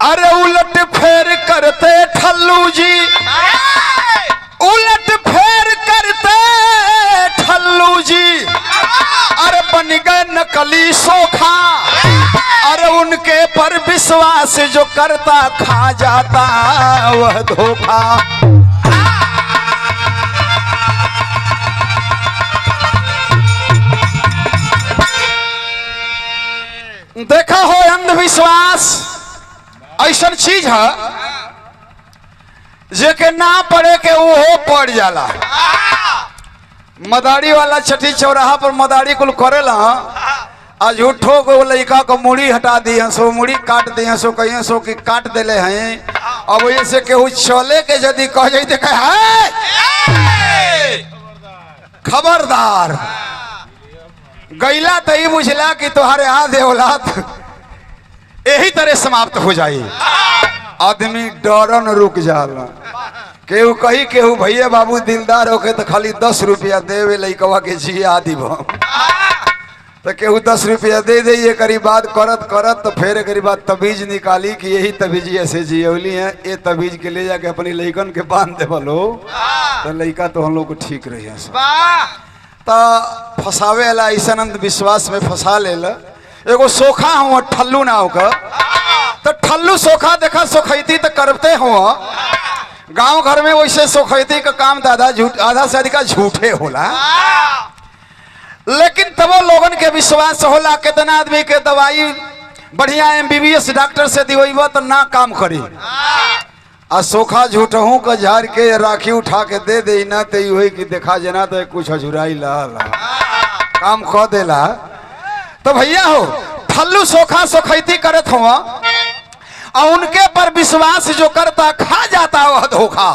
अरे उलट फेर करते ठल्लू जी, उलट फेर करते ठल्लू जी, अरे बन गए नकली सोखा। अरे उनके पर विश्वास जो करता खा जाता वह धोखा। देखा हो अंधविश्वास ऐसा चीज है जे के ना पड़े के वो पड़ जाला। मदारी वाला छठी चौराहा पर मदारी कुल करेला आ झूठो को लड़का को मुड़ी हटा दिए सो, मुड़ी काट दिए सो, कहिए सो कि काट देले हैं। अब ऐसे केहू चले के यदि कह जाते है खबरदार, गैला तो ही बुझला कि तुम्हारे आधे औलाद यही तरह समाप्त हो जाए। आदमी डरन रुक जाला। केहू कही केहू भैया बाबू दिलदार होके तो खाली 10 रुपया देवे लइकवा के जिए आदि भम, तो केहू 10 रुपया दे दे। ये करी बात करत करत तो फिर करी बात तबीज निकाली कि यही तबीज ऐसे जियौली है, ये तबीज के ले जाके अपनी लइकन के बांध दे बोलो तो लइका तो हम लोग को ठीक रही है। तो फसावे वाला ऐसा अंधविश्वास में फंसा ले। एगो सोखा हुआ ठल्लू ना होकर, तो ठल्लू सोखा देखा सोखैती तो करते हुआ। गांव घर में वैसे सोखैती का काम तो आधा से अधिक झूठे होला, लेकिन तबो लोगन के विश्वास होला। कितना आदमी के दवाई बढ़िया MBBS डॉक्टर से दिवैबा तो ना काम करी, आ सोखा झूठहू का झाड़ के राखी उठा के दे दे ना तो यही कि देखा जना तो कुछ हजुराई ला काम खो देला। तो भैया हो ठल्लू सोखा सोखैती करत हुआ और उनके पर विश्वास जो करता खा जाता वह धोखा।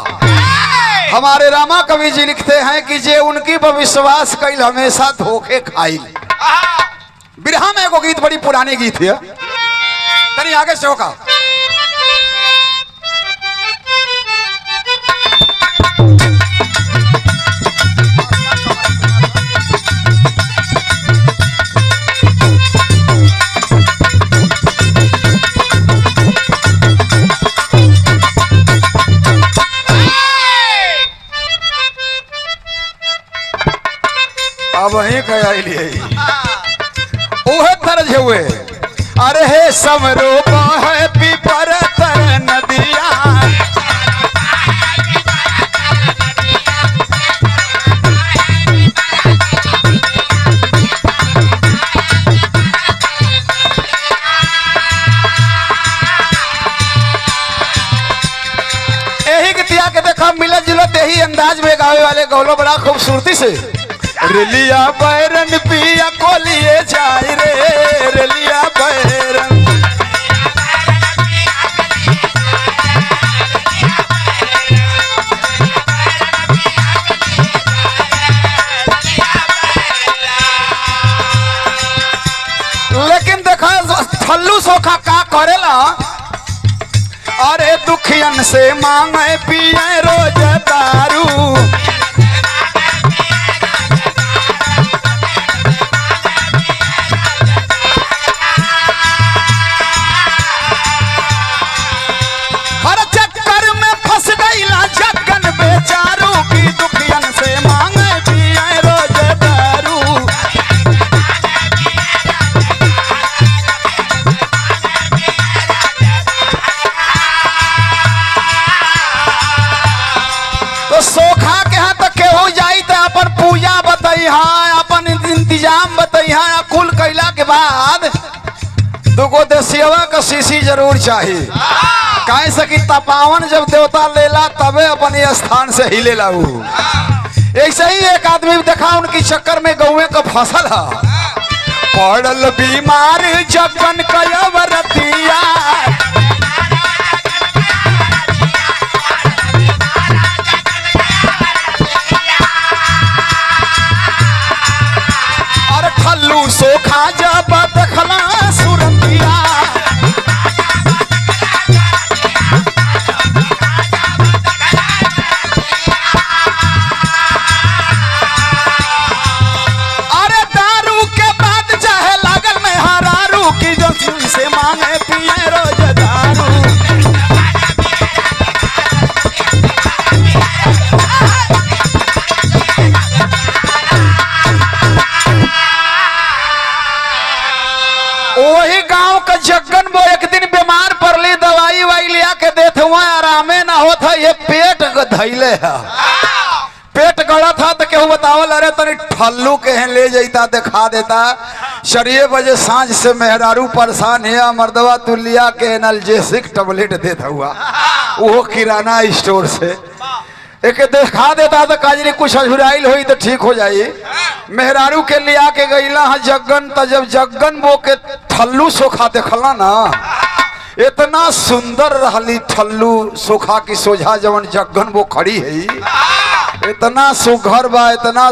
हमारे रामा कवि जी लिखते हैं कि जे उनकी पर विश्वास कैल हमेशा धोखे खाई। बिरहा में एगो गीत बड़ी पुरानी गीत है, तनी आगे से होगा। अब वही कह उहे तरज हुए। अरे हे समरो है पीपर तर नदिया, यही गतिया के देखा मिलत जुलत यही अंदाज में गावे वाले गौलो बड़ा खूबसूरती से। रेलिया बैरन पिया को लिए जाए रे, रेलिया बैरन लेकिन देखा ठल्लू सोखा का करेला। अरे दुखियन से मांगे पिए रोज दारू, इंतजाम बताइए। कुल कैला के बाद दुगो देसियवा का शीशी जरूर चाहिए, काहे से कि तपावन जब देवता लेला तबे अपने स्थान से ही लेला। ऐसे ही एक आदमी देखा उनकी चक्कर में गौए का फसल है, पड़ल बीमार जगन कयवरतिया। सोखा जब देखला सुरतिया, अरे दारू के बाद चाहे लागल में हरारू की जो से मांगे पिए रोज होता ये पेट धैले है, पेट गड़ा था तो केहू बतावल अरे तनी ठल्लू के ले जाता दिखा देता। 4 बजे सांझ से मेहरारू परेशान है, मर्दवा तुलिया के एनाल्जेसिक टैबलेट देता हुआ वो किराना स्टोर से एक दिखा देता तो काजरी कुछ अझुराइल हुई तो ठीक हो जाई। मेहरारू के लिया के गईला है जग्गन, तो जब जग्गन वो के ठल्लू सोखा देखला ना, इतना सुंदर रहली ठल्लू सोखा की सोझा जवन जग्गन वो खड़ी है, इतना सुघर बा, इतना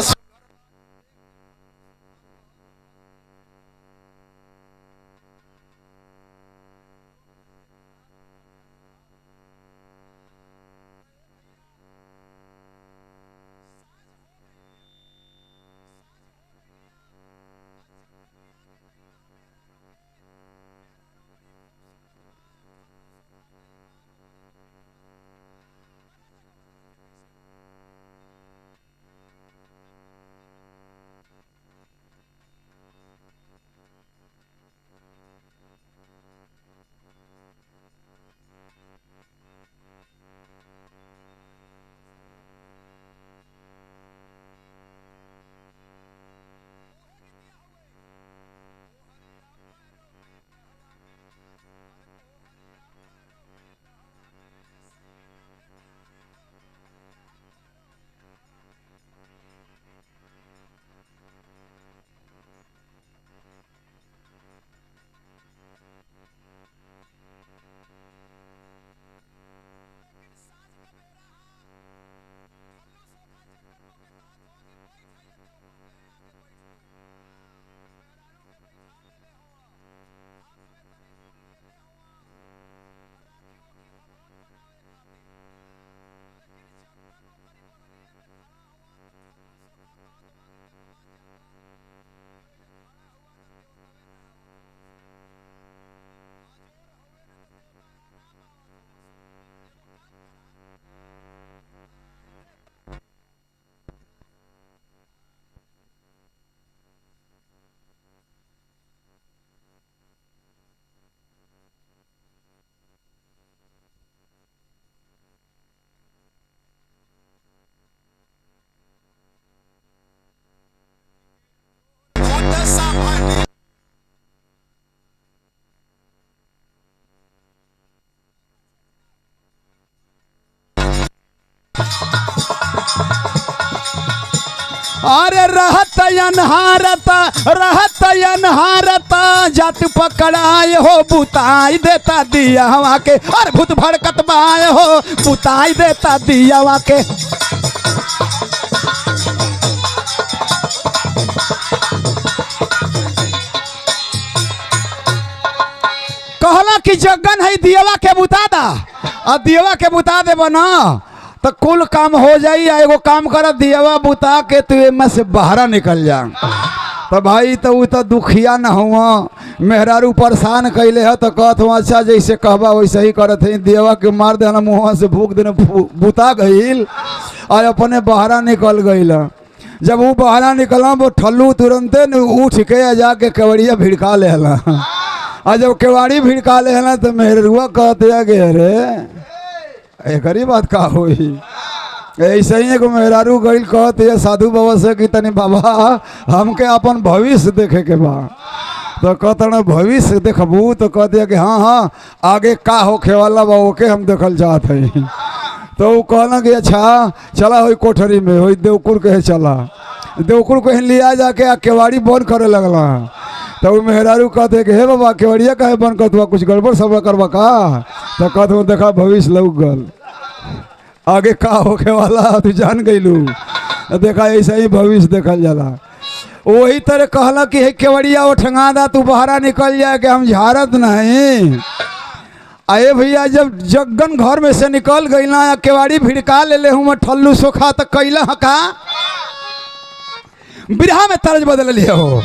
अरे रहत अनहारता जात पकड़ाए हो बुताई देता दिया हवा के, अरे भूत भड़कत बाए हो बुताई देता दिया हवा के। कहला कि जगन है दियवा के बुता दा, और दियवा के बुता दे बना तो कुल काम हो जाई। एगो काम कर दियवा बुता के तू एमे से बाहर निकल जा। तो भाई तो वो तो दुखिया न हुआ, मेहरारू परेशान कैले है तो कहत हुआ अच्छा जैसे कहबा वैसे ही करत है। दियवा के मार देना मुँह से भूख देने बुता गईल और अपने बाहर निकल गईल। जब वो बाहर निकला वो ठल्लू तुरंते न उठ के जाके केवड़िया भिड़का लेला, और जब केवाड़ी भिड़का लेला तो मेहरुआ कहते अरे एक बात का हुई। ऐसे ही एगो मेहरारू गईल कहते साधु बाबा से कि तनी बाबा हमके अपन भविष्य देखे के बा। तो कहते न भविष्य देखबू, तो कहते कि हाँ हाँ आगे का होखे वाला बा ओके हम देखल चाहत है। तो वो कहना कि अच्छा चला हो कोठरी में हो देवकुर कहे चला, देवकुर कहीं लिया जाके आ केवाड़ी बंद करे लगला। तो वो मेहरारू कहते कि हे बाबा केवड़िया काहे बंद कर दुआ, कुछ गड़बड़ सब करवा का। तो कहते देखा भविष्य लग गल, आगे का होके वाला तू जान गईलू। देखा ऐसा ही भविष्य देखल जाला। वही तरह कहला कि हे केवड़िया वो ठंगा दा तू बाहर निकल जाए कि हम झारत नहीं। आए भैया जब जग्गन घर में से निकल गई ना या केवाड़ी भिड़का ले हूँ ठल्लू सोखा तो कैला का बिरहा में तर्ज बदल लिया हो।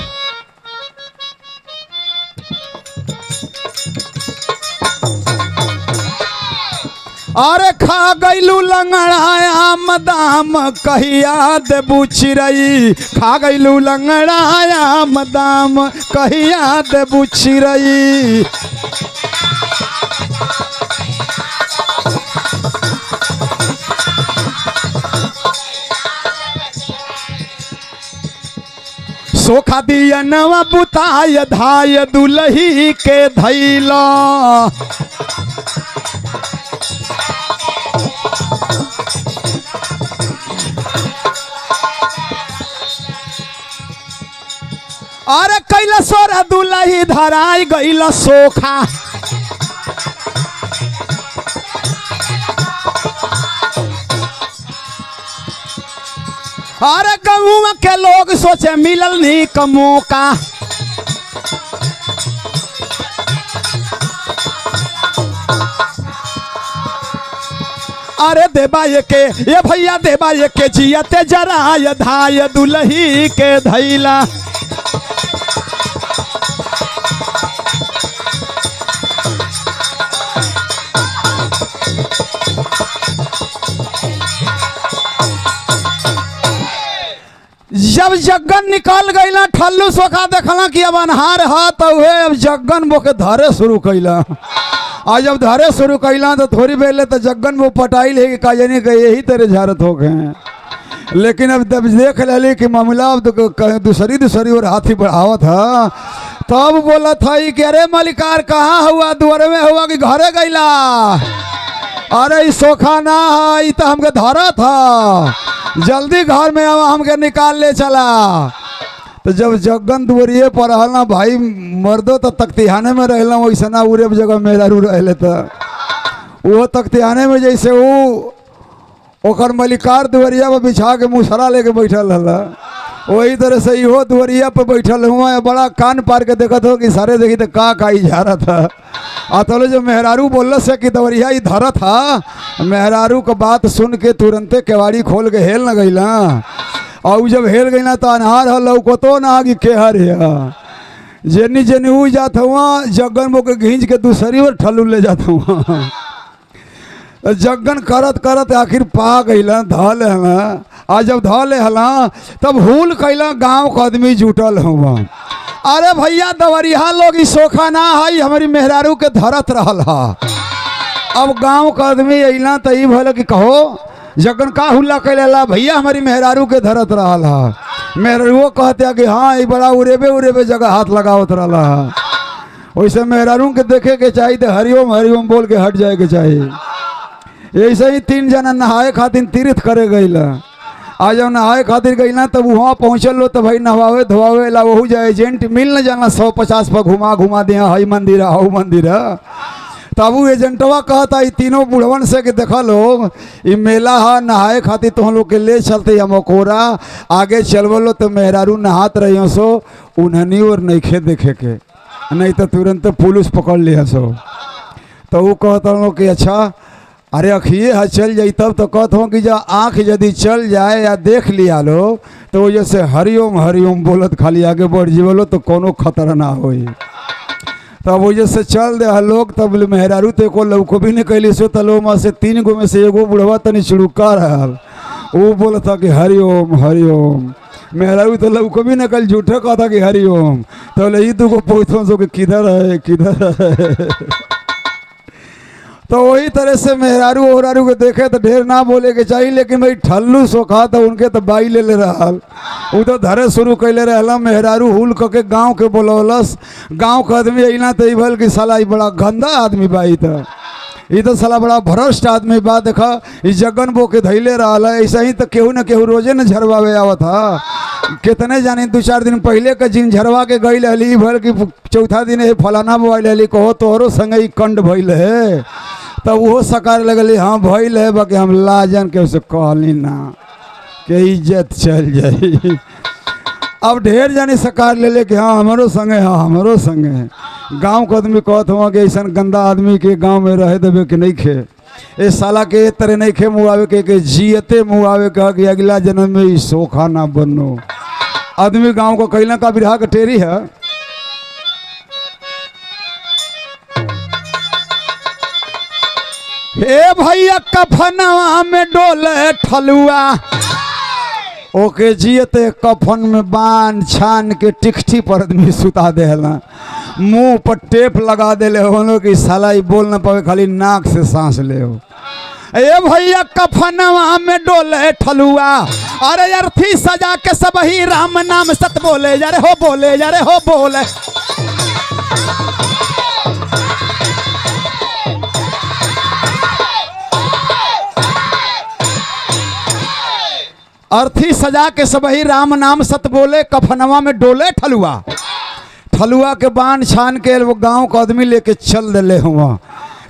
अरे खा गईलू लंगड़ाया मदाम कहिया देबू चिरई, खा गईलू लंगड़ाया मदाम कहिया देबू चिरई। सोखा दिया नवा बुताय धाय दुलही के धैला। अरे कैला सोरा दुलही धराई गईला सोखा। अरे गौवा के लोग सोचे मिलल नहीं कमो का। अरे देबा ये के ये भैया देबा ये के जियते जराय धाय दुलही के धैला। जब जग्गन निकल गईला ठल्लू सोखा देखला कि अब अनहार है तो वे अब जग्गन बो के धरे शुरू कैला। आज जब धरे शुरू कैला तो थोड़ी बेले तो जग्गन वो पटाई ले कि काजनी के यही तेरे झारत हो गए। लेकिन अब जब देख ले कि मामला अब तो दूसरी और हाथी बढ़ावत है तब बोला था कि अरे मलिकार कहाँ हुआ दुआरे में हुआ कि घरे गईला। अरे ई सोखा ना है तो हमके धरा था जल्दी घर में आवा हमके निकाल ले चला। तो जब जग्गन दुवरिये पर रहना भाई मर्दो तो तख्तिहाने में रहना वैसे ना उरे जगह मेहरारू रहले तो वो तख्तिहाने में जैसे वो ओकर मलिकार दुवरिया पर बिछा के मुसरा लेके बैठल रहला वही तरह से इहो दुवरिया पर बैठल हुआ बड़ा कान पार के देखत हो कि सारे देखी तो का ही जा रहा था। अतलो जो मेहरारू बोल से कि दवरिया ही धरा था मेहरारू का बात सुन के तुरंते केवाड़ी खोल के हेल न गईला। और जब हेल गईला तो अनहार है लौकतो ना कि केहर है जेनी जेनी ऊ जात हुआ जग्गन बो के घींच के दूसरी और ठल्लू ले जात हुआ। जग्गन करत करत आखिर पा गईला धल हला। आज जब धल हला तब हुल कैला गाँव का आदमी जुटल हुआ। अरे भैया दवरिया लोग ई सोखा ना है हमारी मेहरारू के धरत रहल हा। अब गांव का आदमी अला तो ई भले कि कहो जगन का हुल्ला कैला भैया हमारी मेहरारू के धरत रहल हा। मेहरारू कहते कि हाँ ये बड़ा उरेबे जगह हाथ लगावत रहला हा। वैसे मेहरारू के देखे के चाहिए तो हरिओम हरिओम बोल के हट जाए के चाहिए। ऐसे ही 3 जना नहाए खातिर तीर्थ करे गईला। आज जब नहाए खातिर गईला तब वहाँ पहुँचल लो तो भाई नहवावे धोवावे ला वहू जाए एजेंट मिल न जाना 150 पर घुमा दे हई मंदिर हऊ मंदिर। तब वो एजेंटवा कहता ये तीनों बुढ़वन से कि देखा लोग ये मेला है नहाए खातिर तो हम लोग के ले चलते या मकोरा आगे चलव लो तो मेहरारू नहात रही सो उन्हनी और नईखे देखे के नहीं तो तुरंत पुलिस पकड़ लिया सो। तो वो कहता लोग कि अच्छा अरे अखिए है चल जाई तब तो कहत हो कि जब आँख यदि चल जाए या देख लिया लो तो वो जैसे हरिओम हरिओम बोलत खाली आगे बढ़ जीवलो तो कोनो खतरा ना होई। तब वो जैसे चल दे लोग तब मेहरारू तो को लौको भी नहीं कैली सो तलो में से 3 गो में से एगो बुढ़वा तनी चिड़ुका रहल वो बोलता कि हरिओम हरिओम। मेहरारू तो लौको भी नहीं कल झूठे कहता कि हरिओम। तो ले दू को पूछो सो कि किधर है तो वही तरह से मेहरारू ओहरारू के देखे तो ढेर ना बोले के चाहिए। लेकिन भाई ठल्लू सोखा तो उनके तो बाई ले रहल वो तो धरे शुरू कैले रहला। मेहरारू हुल के गांव के बोलौलस गांव के आदमी अला तो भल कि साला बड़ा गंदा आदमी बाई था ये तो साला बड़ा भ्रष्ट आदमी बा। देखा इस जगन बो के धैले रहा है ऐसा ही तो केहू न केहू रोजे न झरवावे आवत था। कितने जाने 2-4 दिन पहले का जिन झरवा के गई रहली भल कि चौथा दिन फलाना मोबाइल रहली कहो तोहरो संगे कंड भइल है। तब वो सकार लगल हाँ भइल है बाकी हम लाजन के उसे कहली ना कि इज्जत चल जाई। अब ढेर जानी सकार ले कि हाँ हमारो संगे गांव के आदमी कहत हुआ कि ऐसा गंदा आदमी के गांव में रहे देवे कि नहीं खे ए साला के तरह नहीं खे मुआवे के जियते मुआवे कह कि अगला जन्म में ई सोखा ना बनो। आदमी गांव को कैला का बिरहा के टेरी है। हे भैया कफनवा में डोले ठलुआ ओके जियते कफन में बांध छान के टिकठी पर आदमी सुता देला मुंह पर टेप लगा देले हो कि साला ही बोल ना पावे खाली नाक से सांस ले हो। ए भैया कफनवा में डोले ठलुआ, अरे अर्थी सजा के सब ही राम नाम सत बोले जा रे हो, बोले जा रे हो, बोले। अर्थी सजा के सब ही राम नाम सत बोले, कफनवा में डोले ठलुआ। ठलुआ के बांध छान के वो गांव का आदमी लेके चल दिले हुआ।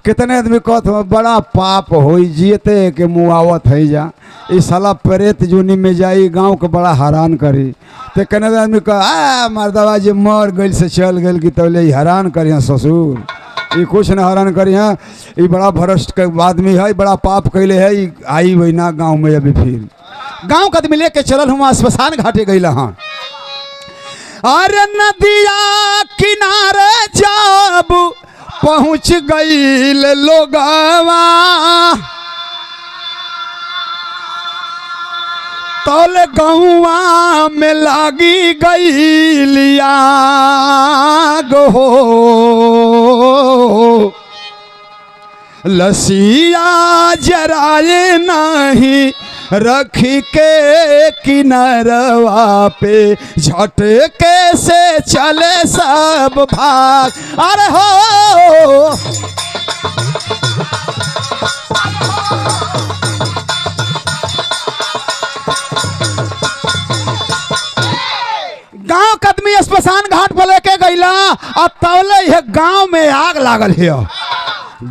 कितने आदमी कहते हो बड़ा पाप हो जियते के मुआवत है जा, इस साला प्रेत जूनी में जाई, गांव के बड़ा हैरान करी। तो कहने आदमी कह मर्दवा जी मर गई से चल गई कि तौले हैरान करिए ससुर, ये कुछ न हैरान करिए, ये बड़ा भ्रष्ट के आदमी है, बड़ा पाप कैले है, आई वही ना गाँव में। अभी फिर गांव का आदमी लेके चलल हुआ श्मशान घाटे गईला। हाँ अरे नदिया किनारे जब पहुँच गईल लोगवा, तौले गौवा में लागी गईलिया गो, लसिया जराए नहीं रखी के किनारवा पे, झटके से चले सब भाग। अरे हो गांव का आदमी श्मशान घाट पर लेके गईला, और तौले ये गांव में आग लागल है।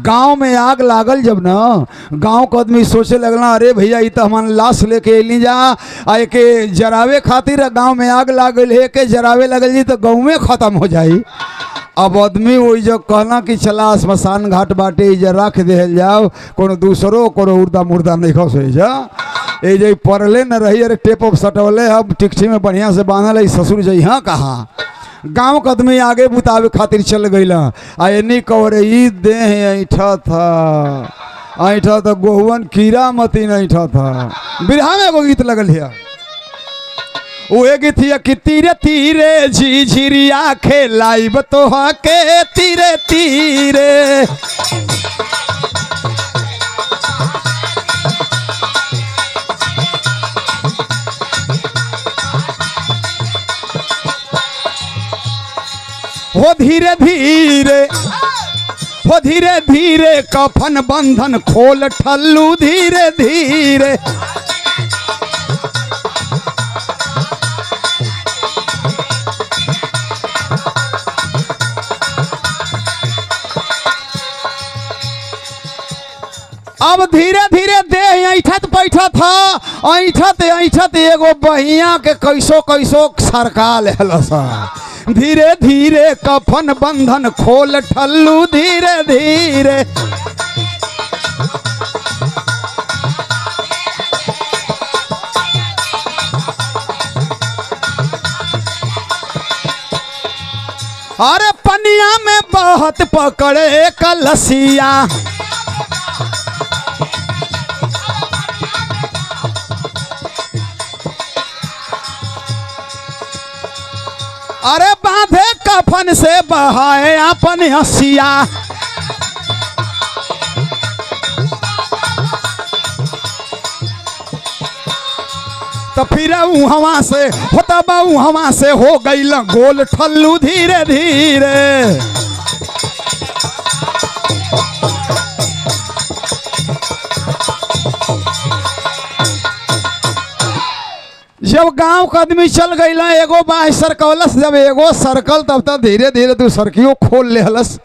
गांव में आग लागल जब ना, गांव का आदमी सोचे लगना अरे भैया ये तो हमारे लाश लेके अली जा, आ के जरावे खातिर गांव में आग लागल है, के जरावे लगल जी तो गाँव में ख़त्म हो जाई। अब आदमी वही जो कहना कि चला श्मशान घाट बाटे इधर रख दे जाओ, कोनो दूसरो कोनो उर्दा मुर्दा नहीं खस हो जा, ये जो पड़ले न रही, अरे टेप ऑफ सटवले अब टिकठी में बढ़िया से बांधल है, ससुर जई हाँ कहाँ। गांव का आदमी आगे बुतावे खातिर चल गईला, आ एनी कवरे ई देह ऐठा था, ऐठा था गोहुअन कीड़ा मती नहीं था। बिरहा में एगो गीत लगल है, वो गीत है कि तीरे तीरे झिझिरिया खेलाइब तोहा के तीरे तीरे, हो धीरे धीरे, हो धीरे धीरे कफन बंधन खोल ठल्लू धीरे धीरे। अब धीरे धीरे देह ऐठत बैठत था, ऐठत ऐठत एगो बहिया के कैसो कैसो सरका लेलस। धीरे धीरे कफन बंधन खोल ठल्लू धीरे धीरे। अरे पनिया में बहत पकड़े कलसिया, अरे बांधे कफन से बहाए अपन हसिया। तो फिर वहाँ से होता बा, वहाँ से हो गई गोल ठल्लू धीरे धीरे। जब गांव का आदमी चल गईला, एगो बाह सरकौलस, जब एगो सर्कल तब तक धीरे धीरे तू सरकियो खोल ले हलस,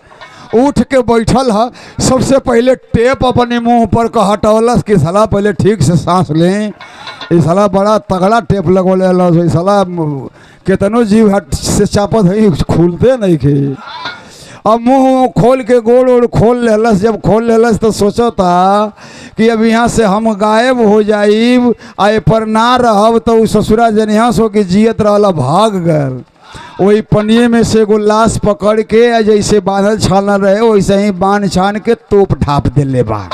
उठ के बैठल है। सबसे पहले टेप अपने मुंह पर का हटौलस कि साला पहले ठीक से सांस लें, इस साला बड़ा तगड़ा टेप लगोले हलस, इस साला कितनो जीव हट से चापत है खुलते नहीं के। अब मुंह खोल के गोड़ ओड़ खोल लेलस, जब खोल लेलस तो सोचा था कि अब यहाँ से हम गायब हो जाइब, आए पर ना रहब तो उ ससुरा जनिया सो के जियत रहला भाग गल। वही पनिये में से एगो लाश पकड़ के जैसे बांधल छानल रहे वैसे ही बांध छान के तोप ढाप दिले बा।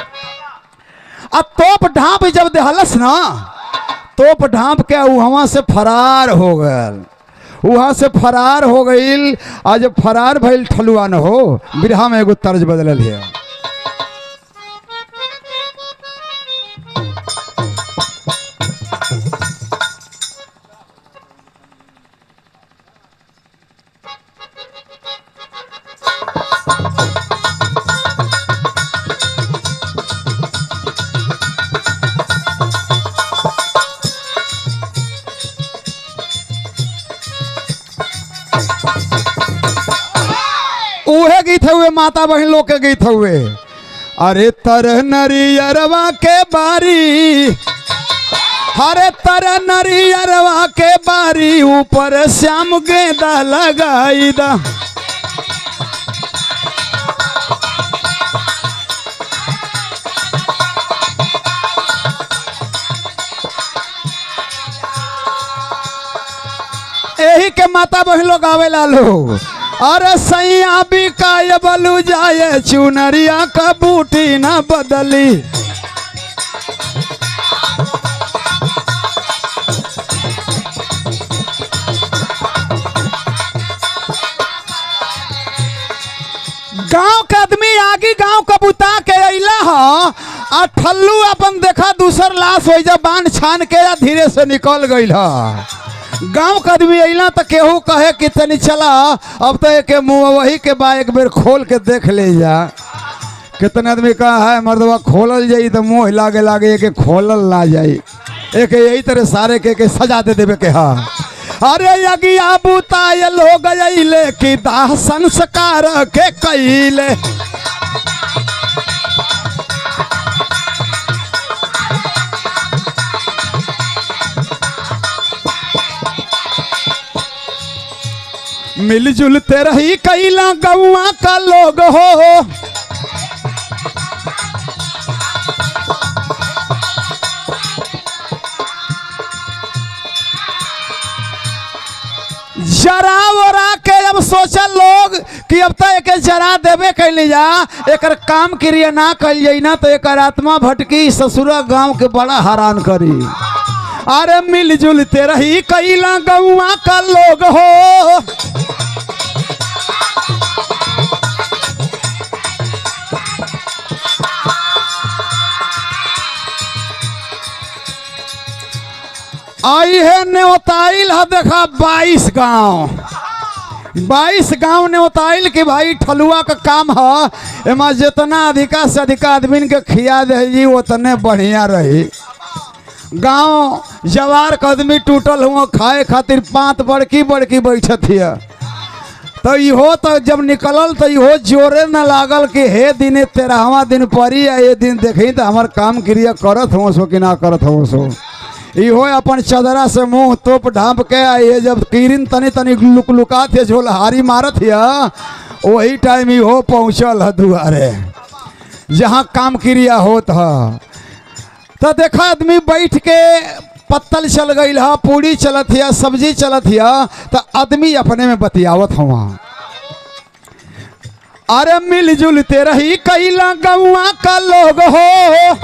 अब तोप ढाप जब देहलस ना, तोप ढाप के वहाँ से फरार हो गल, वहाँ से फरार हो गई। आज जब फरार भइल ठलुआ न हो, बिरहा में एगो तर्ज बदलल है। माता बहन लोग के गीत हुए। अरे तर नरियरवा के बारी, अरे तर नरियरवा के बारी, ऊपर श्याम गेंदा लगाई दा। यही के माता बहन लोग आवे लालो। अरे सैया बिकाय बलू जाए, चुनरिया का बूटी ना बदली। गांव के आदमी आगे गांव का बुता के अइला ह, आ ठल्लू अपन देखा दूसर लाश हो जा बांध छान के धीरे से निकल गइल ह। गांव का आदमी अइला तो केहू कहे कि तनी चला अब तो एक मुँह वही के बा एक बेर खोल के देख ले जा। कितने आदमी कहा है मर्दवा खोलल जाई तो मुँह लागे लागे एक खोलल ना जाई। एक यही तरह सारे के सजा दे देवे के हा। अरे यगिया बुताए लोग अइले कि दाह संस्कार के कइले। मिलजुल ते रही कैला गौआ का लोग हो। जरा वरा के अब सोचल लोग कि अब तो एक जरा देवे कैले जा, एक काम क्रिया ना कल जाई ना तो एक आत्मा भटकी ससुरा गांव के बड़ा हैरान करी। अरे मिलजुल ते रही कैला गौआ का लोग हो। आई है न्योताइल है देखा 22 गांव, 22 गांव न्योताइल कि भाई ठलुआ का काम है। एमा जितना अधिका से अधिक आदमी के खिया दे जी उतने बढ़िया रही। गांव जवार का आदमी टूटल हुआ खाए खातिर 5 बड़की बड़की बैठत हिया। तो इहो तो जब निकलल तो इहो जोरे न लागल कि हे दिने 13वां दिन पड़ी है, ये दिन देखी तो हमार काम क्रिया करत हो सो कि ना करत हो सो। इहो अपन चदरा से मुंह तोप ढांप के आइए जब कीरिन तनी तनी लुका थे झोलहारी मारत हिया, वही टाइम इहो पहुँचल है दुआरे जहाँ काम क्रिया होत है। तो देखा आदमी बैठ के पत्तल चल गई है, पूड़ी चलत हिया, सब्जी चलत हिया, तो आदमी अपने में बतियावत हुआ। अरे मिलजुल ते रही कैला गौआ का लोग हो।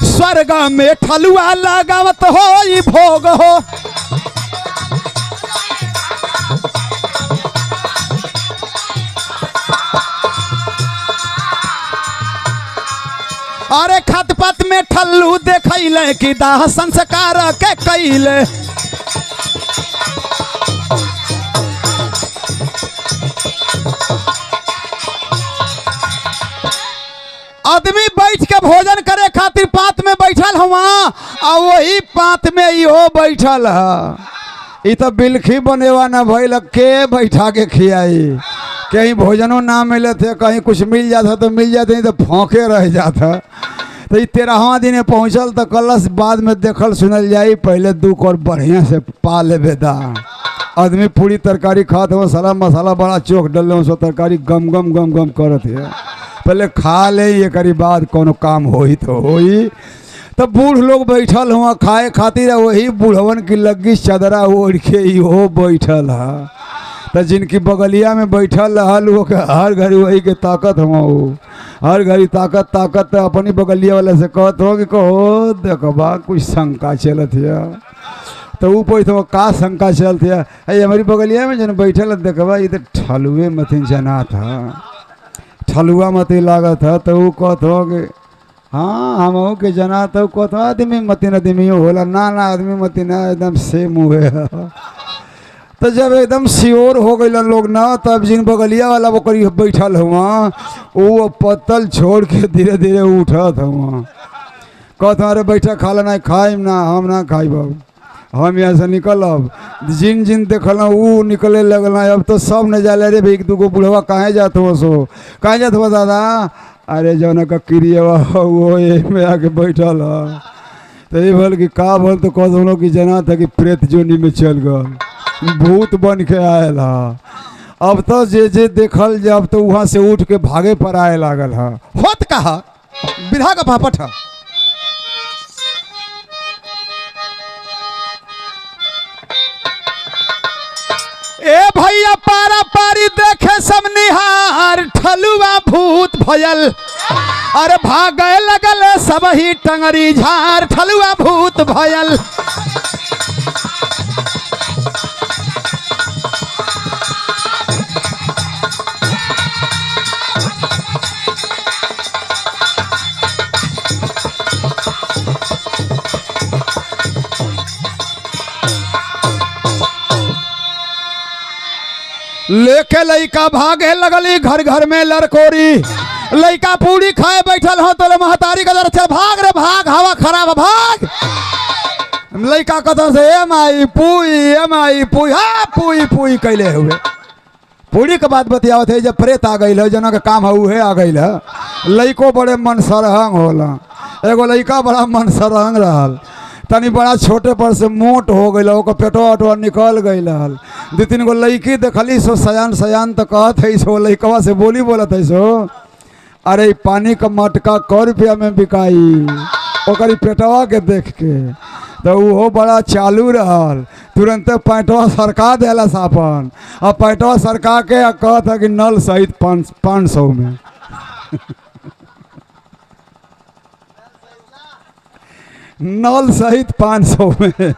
स्वर्ग में ठलुआ लगावत हो ई भोग हो। अरे खतपत में ठल्लू देखैले कि दाह संस्कार के कैले। आदमी बैठ के भोजन करे खातिर पात में बैठल हुआ, और वही पात में इहो बैठल है। इ तो बिलखी बनेवा न भइल के बैठा के खियाई। कहीं भोजनों ना मिले थे, कहीं कुछ मिल जाता तो मिल जाते, नहीं तो फोंके रह जाता। तो 13वां दिन पहुँचल तो कलश बाद में देखल सुनल जाई, पहले 2 और बढ़िया से पा लेबे दा। आदमी पूरी तरकारी खात हो, सारा मसाला बड़ा चोख डल सो तरकारी गम गम गम गम करत है। पहले खा ले ये करी बाद कोनो काम होई तो होई। तो बूढ़ लोग बैठल हुआ खाए खातिर, वही बूढ़वन की लग्गी चदरा ओढ़ के इहो बैठल है। तो जिनकी बगलिया में बैठल रहल वो हर घड़ी वही के ताकत हुआ, हर घड़ी ताकत ताकत अपनी बगलिया वाले से कहत हो कि कहो देखबा कुछ शंका चलत है। तो वो पूछत हो का शंका चलत है? अरे हमारी बगलिया में जन बैठल देखबा ये तो ठलुए मथिन जना था, ठलुआ मती लागत है। तो वो कहत हो कि हाँ हम के जना तो कहत हो आदमी मतीन आदमी होला ना ना आदमी मतीन एकदम सेम हुए है। तो जब एकदम श्योर हो गई लोग ना, तब जिन बगलिया वाला वो करीब बैठल हुआ वो पत्तल छोड़ के धीरे धीरे उठत हुआ। कहत अरे बैठा खा लेना खाइम ना, हम ना खाई बाबू, हम यहाँ से निकलब। जिन जिन देखल ऊ निकले लगल। अब तो सब न जाले रे भाई दूगो बुढ़वा कहाँ जात हो सो, कहाँ जात हो दादा? अरे जौन का क्रिया वो में आके बैठल है। तो ये बोल कि का बोल तो कह दो कि जना था कि प्रेत जोनी में चल गल, भूत बन के आयल है। अब तो जे जे देखल जब तो वहाँ से उठ के भागे पर आए लागल है। होत कहा विधा का पापट है। ए भैया पारा पारी देखे सब निहार, ठलुआ भूत भयल। अरे भागे लगल सब ही टंगरी झार, ठलुआ भूत भयल। लेके लइका भागे लगली घर घर में लड़कोरी। लइका पूरी खाए बैठल हो तो महतारी का दर भाग रे भाग, हवा खराब भाग। लइका कथन से ए माई पुई हाँ पुई पुई कैले हुए। पूरी के बात बतियावत है जब प्रेत आ गई है, जना का काम है उहे आ गई है। लइको बड़े मन सरहंग होला। एगो लइका बड़ा मन सरहंग रहल, तनी बड़ा छोटे पर से मोट हो गई, ओकर पेटवा उटवा निकल गई। दू तीन गो लड़की देखली सो सयान सयान तो कहत है सो, लइकवा से बोली बोलत है सो, अरे पानी का मटका क रुपया में बिकाई। ओकरी पेटवा के देख के तो वो बड़ा चालू रहल, तुरंत पैंटवा सरका देला सापन। और पैंटवा सरका के कहत है कि नल सहित 500 में। नल सहित 500 में।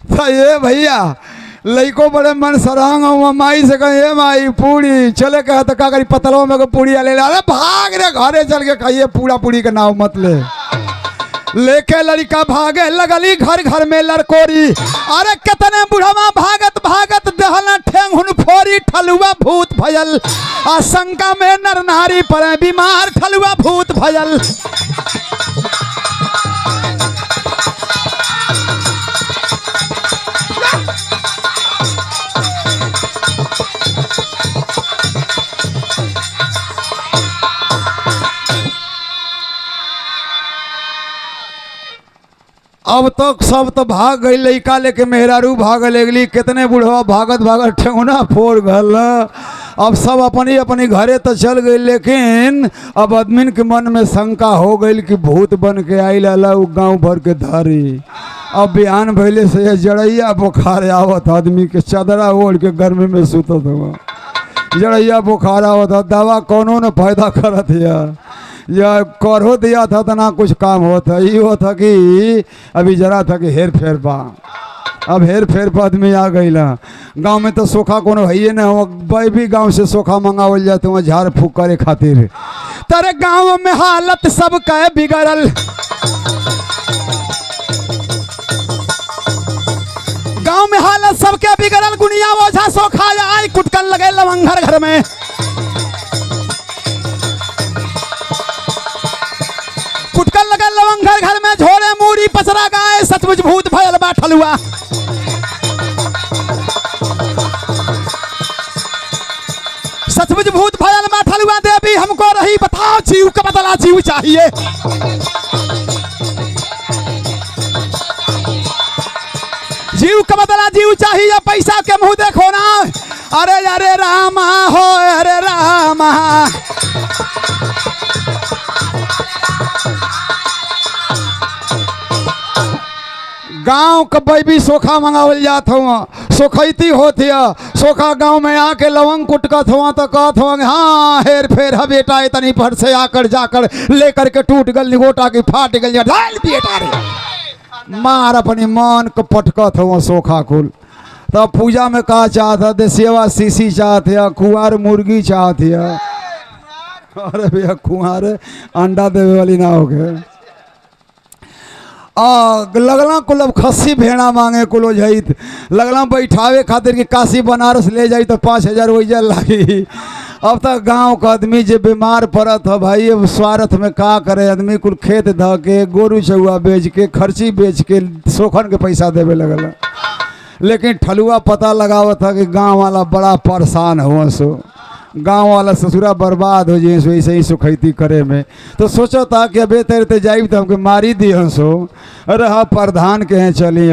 तो ये भैया लइको बड़े मन सरहंग माई से कहे माई पूरी चले कहे तो का करी पतलों में पूरी ले ले। अरे भाग रे घरे चल के कहिए पूरा पूरी के नाव मत ले। लेके लड़का भागे लगली घर घर में लड़कोरी। अरे कितने बुढ़वा भागत भागत दहला ठेंगुन फोरी, ठलुआ भूत भयल। आशंका में नर नारी पड़े बीमार, ठलुआ भूत भयल। अब तक सब तो भाग गई, लइका लेके मेहरारू भाग लगली। कितने बुढ़वा भागत भागत ठेंगुना फोड़ गल। अब सब अपनी अपनी घरे तो चल गई, लेकिन अब आदमी के मन में शंका हो गई कि भूत बन के आई लाला उ गाँव भर के धारी। अब बिहान भैले से जड़ैया बुखार आवत, आदमी के चादरा ओढ़ के गर्मी में सुतत हुआ। जड़ैया बुखार आवत, दवा कोनो न फायदा करत है। या करहो दिया था तो ना कुछ काम होता। ये होता कि अभी जरा था कि हेर फेर बा। अब हेर फेर पर आदमी आ गई ला। गाँव में तो सोखा कोनो है ना, भाई भी गाँव से सोखा मंगावल जाते वहाँ झाड़ फूक करे खातिर। तेरे गाँव में हालत सब का बिगड़ल। गाँव में हालत सबके बिगड़ल। गुनिया ओझा सोखा आई कुटकल लगे लवंघर घर में। कुटकल लगे लवंघर घर में, झोड़े मूरी पचरा गाय, सचमुच भूत भयल बा ठलुआ। सचमुच भूत भयल बा ठलुआ। देवी हमको रही बताओ, जीव का बदला जीव चाहिए। जीव का बदला जीव चाहिए, पैसा के मुंह देखो ना। अरे अरे रामा हो अरे रामा। गांव का भी सोखा मंगावल जात हुआ, सोखैती होती है। सोखा गांव में आके लवंग कुटकत हुआ तो कहत हुआ हाँ हेर फेर है बेटा, इतनी भर से आकर जाकर लेकर के टूट गल निगोटा की फाट गल बेटा रे। मार अपनी मान को पटकत हुआ सोखा कुल। तब पूजा में कहा चाहता देसिया सीसी चाहते है, कुआर मुर्गी चाहती है। अरे भैया कुआर अंडा देवे वाली ना हो गए। लगला कुल अब खस्सी भेड़ा मांगे कुलो जाइत। लगला बैठावे खातिर कि काशी बनारस ले जाई तो 5000 वैजा लागी। अब तक गांव का आदमी जे बीमार पड़त है भाई, अब स्वार्थ में का करे आदमी, कुल खेत ध के गोरू चौआ बेच के खर्ची बेच के सोखन के पैसा देवे लगल। लेकिन ठलुआ पता लगावत था कि गांव वाला बड़ा परेशान हुआ, सो गांव वाला ससुरा बर्बाद हो जाए सो ऐसे ही सुखैती करे में। तो सोचो था कि अबे तेरे जाइब तो हमके मारी दिए सो। अरे हाँ, प्रधान के हैं चली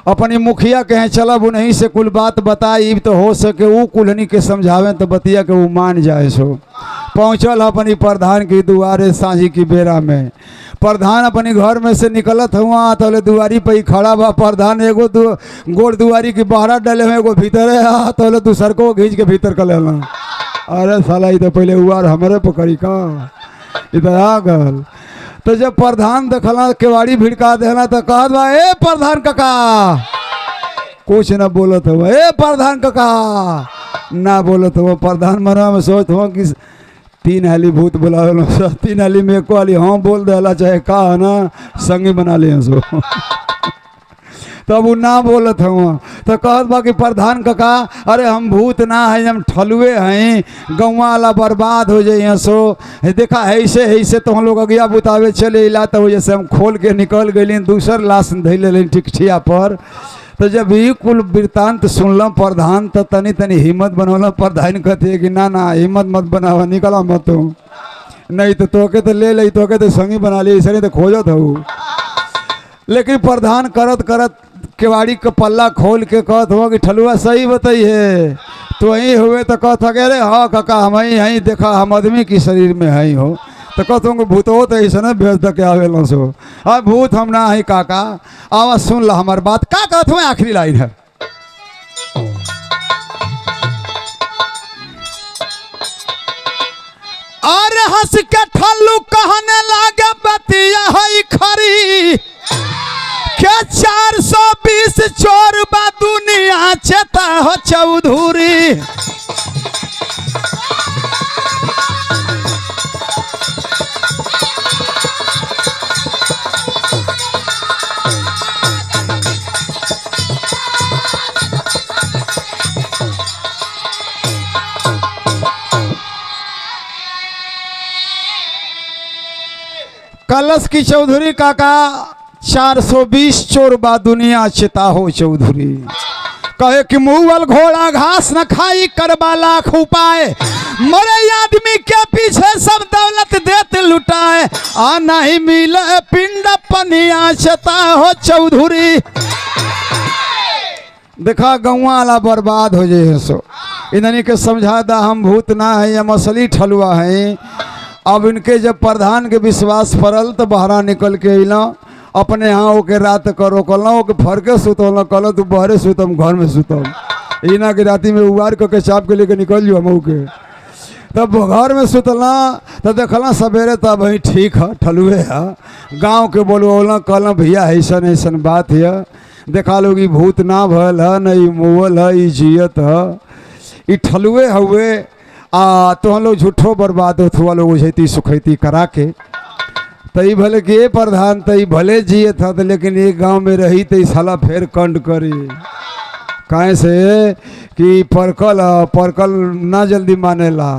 अपनी मुखिया के हैं चलब, उन्हीं से कुल बात बताई तो हो सके वो कुलनी के समझावें तो बतिया के वो मान जाए। सो पहुँचल अपनी प्रधान की दुआरे सांझी की बेरा में। प्रधान अपनी घर में से निकलत हुआ तो दुआरी पे ही खड़ा बा। प्रधान एगो गोड़ दुआरी की बहरा डले हुए, एगो भीतरे तो दूसर को घींच के भीतर कर लेना। अरे साला ये तो पहले हुआ हमारे पकड़ी का इधर आ गल। तो जब प्रधान देखला केवाड़ी भिड़का देना तो कहत बा, ए प्रधान काका, कुछ न बोलत हो। ए प्रधान काका ना बोलत हो। प्रधान मरा में सोच हो कि 3 हाली भूत बुलावे, 3 हाली में एको हाली हाँ बोल देला चाहे का है ना संगी बना लिए सो। तब वो ना बोलत हुआ तो कहत बा कि प्रधान काका, अरे हम भूत ना है, हम ठलुए हैं, गौवा वाला बर्बाद हो जाइए। सो देखा ऐसे तो हम लोग अगिया बुतावे चले इला, तो जैसे हम खोल के निकल गए, दूसर लाश धैल लें टिकठिया पर। तो जब ये कुल वृत्तांत सुनल प्रधान तो तनी हिम्मत बनौल। प्रधान कहते कि ना हिम्मत मत बनावा, निकला मत तू, नहीं तो तोके तो ले तोके तो संगी बना ली, ऐसे नहीं तो खोजत हो। लेकिन प्रधान करत केवाड़ी का पल्ला खोल के कहत हो कि ठलुआ सही बताइए, तो वहीं हुए तो कहत हो अरे हाँ काका हम ही देखा हम आदमी की शरीर में है हो। तो कहते हो भूत हो तो ऐसा ना भेज दे के आवेल सो। हाँ भूत हम ना है काका, आवाज सुन ला हमार बात। का कहत हो आखिरी लाइन है, अरे हंस के ठल्लू कहने लागे बतिया है खरी के 420 चोर बा दुनिया चेता हो चौधरी। कलश की चौधरी काका 420 चोर बा दुनिया चिता हो चौधरी। कहे कि मुगल घोड़ा घास न खाई करबा लाख उपाय, मरे आदमी के पीछे सब दौलत देते लुटाए, आ नहीं मिले पिंड पनिया चिता हो चौधरी। देखा गौवा वाला बर्बाद हो जाए। सो इन्हीं के समझा दा हम भूत ना है, हम असली ठलुआ हैं। अब इनके जब प्रधान के विश्वास पड़ल तो बहरा निकल के अला, अपने यहाँ ओके रात करो कल ओके फरके सुतल कल तू बहरे सुतम घर में सुतम, इना के राती में उबार करके चाप के लेके निकल जो हम के। तब घर में सुतला तो देखला सवेरे तब वही ठीक है ठलुए है। गाँव के बोलवला कल भैया ऐसा ऐसन बात है, देखा लोग भूत ना भल है न मुअल है, जियत है, ये ठलुए हुए। तो हम लोग झूठो बर्बाद हो लोग उछती सुखैती करा के। तई भले कि प्रधान तई भले जिए था तो, लेकिन एक गांव में रही तो साला फिर कंड करी काहे से कि परकल ना जल्दी मानेला।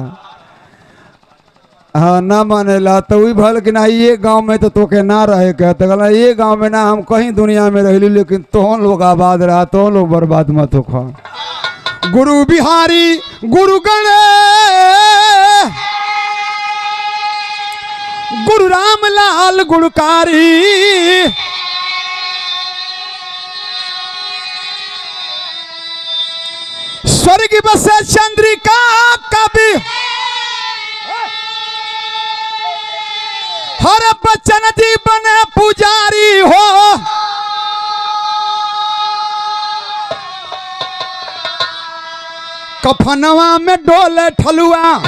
हाँ ना मानेला तो वही भल कि ना ये गांव में तो तोके ना रहे कहते गला, ये गांव में ना हम कहीं दुनिया में रही, लेकिन तोहन लोग आबाद रहा, तोहन लोग बर्बाद मत हो खा। गुरु बिहारी गुरु गणेश गुरु रामलाल गुणकारी, स्वर्ग बसे चंद्रिका कवि, हर बच्चन जी बने पुजारी हो। कफनवा में डोले ठलुआ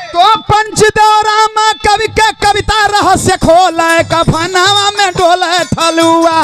तो पंचदेवरामा कवि के कविता रहस्य खोले, कफनवा में डोले ठलुआ।